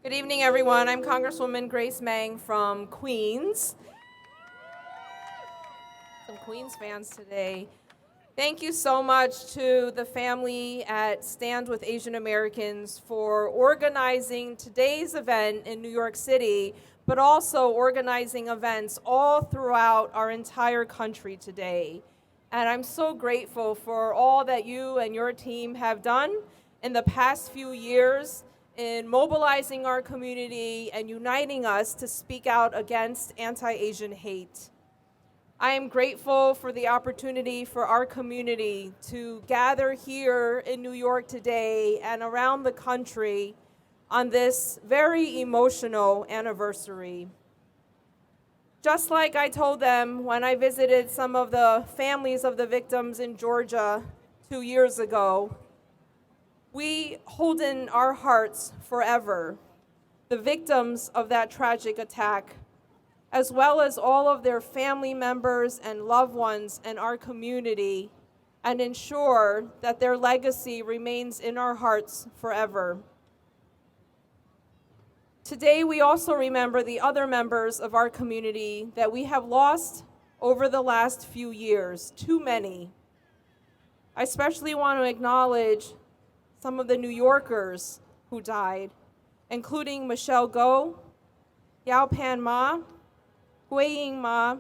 Good evening, everyone. I'm Congresswoman Meng from Queens. Some Queens fans today. Thank you so much to the family at Stand with Asian Americans for organizing today's event in New York City, but also organizing events all throughout our entire country today. And I'm so grateful for all that you and your team have done in the past few years in mobilizing our community and uniting us to speak out against anti-Asian hate. I am grateful for the opportunity for our community to gather here in New York today and around the country on this very emotional anniversary. Just like I told them when I visited some of the families of the victims in Georgia 2 years ago, we hold in our hearts forever the victims of that tragic attack, as well as all of their family members and loved ones in our community, and ensure that their legacy remains in our hearts forever. Today, we also remember the other members of our community that we have lost over the last few years, too many. I especially want to acknowledge some of the New Yorkers who died, including Michelle Go, Yao Pan Ma, Huiying Ma,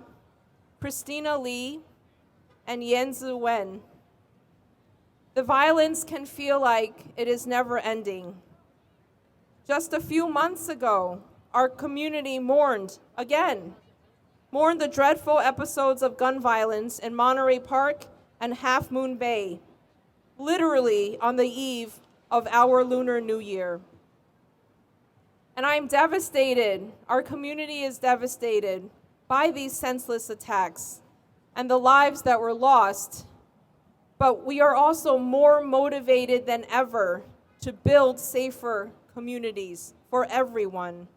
Christina Lee, and Yanzi Wen. The violence can feel like it is never ending. Just a few months ago, our community mourned the dreadful episodes of gun violence in Monterey Park and Half Moon Bay, literally on the eve of our Lunar New Year. And I'm devastated, our community is devastated by these senseless attacks and the lives that were lost, but we are also more motivated than ever to build safer communities for everyone.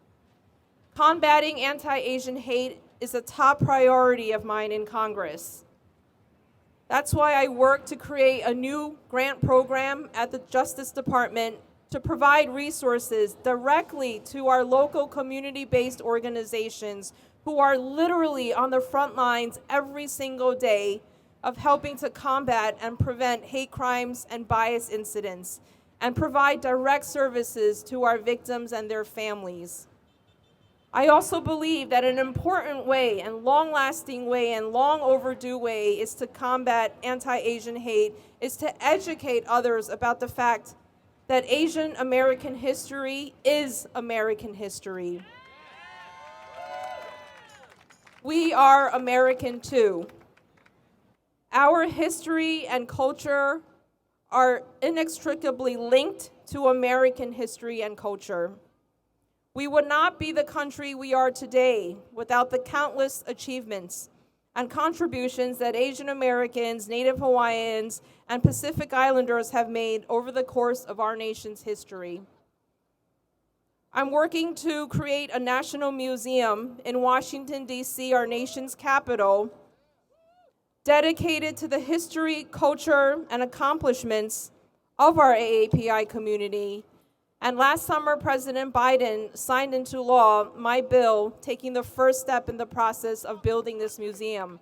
Combating anti-Asian hate is a top priority of mine in Congress. That's why I work to create a new grant program at the Justice Department to provide resources directly to our local community-based organizations who are literally on the front lines every single day of helping to combat and prevent hate crimes and bias incidents, and provide direct services to our victims and their families. I also believe that an important way and long-lasting way and long overdue way is to combat anti-Asian hate is to educate others about the fact that Asian American history is American history. We are American too. Our history and culture are inextricably linked to American history and culture. We would not be the country we are today without the countless achievements and contributions that Asian Americans, Native Hawaiians, and Pacific Islanders have made over the course of our nation's history. I'm working to create a national museum in Washington, D.C., our nation's capital, dedicated to the history, culture, and accomplishments of our AAPI community. And last summer, President Biden signed into law my bill taking the first step in the process of building this museum.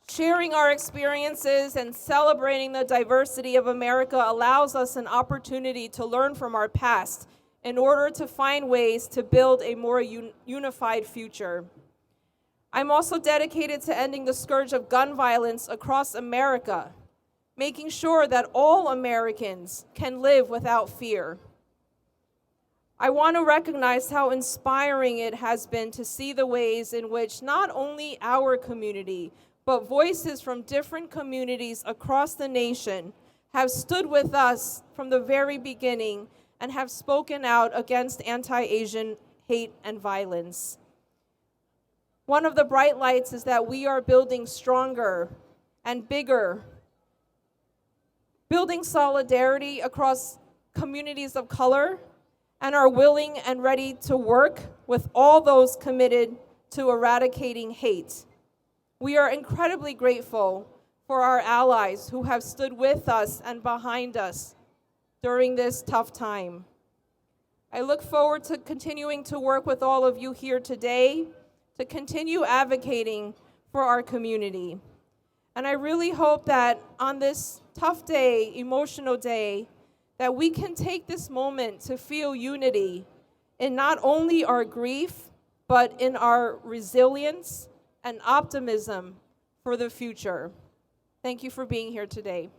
Sharing our experiences and celebrating the diversity of America allows us an opportunity to learn from our past in order to find ways to build a more unified future. I'm also dedicated to ending the scourge of gun violence across America, making sure that all Americans can live without fear. I want to recognize how inspiring it has been to see the ways in which not only our community, but voices from different communities across the nation have stood with us from the very beginning and have spoken out against anti-Asian hate and violence. One of the bright lights is that we are building stronger and bigger, building solidarity across communities of color, and are willing and ready to work with all those committed to eradicating hate. We are incredibly grateful for our allies who have stood with us and behind us during this tough time. I look forward to continuing to work with all of you here today to continue advocating for our community. And I really hope that on this tough day, emotional day, that we can take this moment to feel unity in not only our grief, but in our resilience and optimism for the future. Thank you for being here today.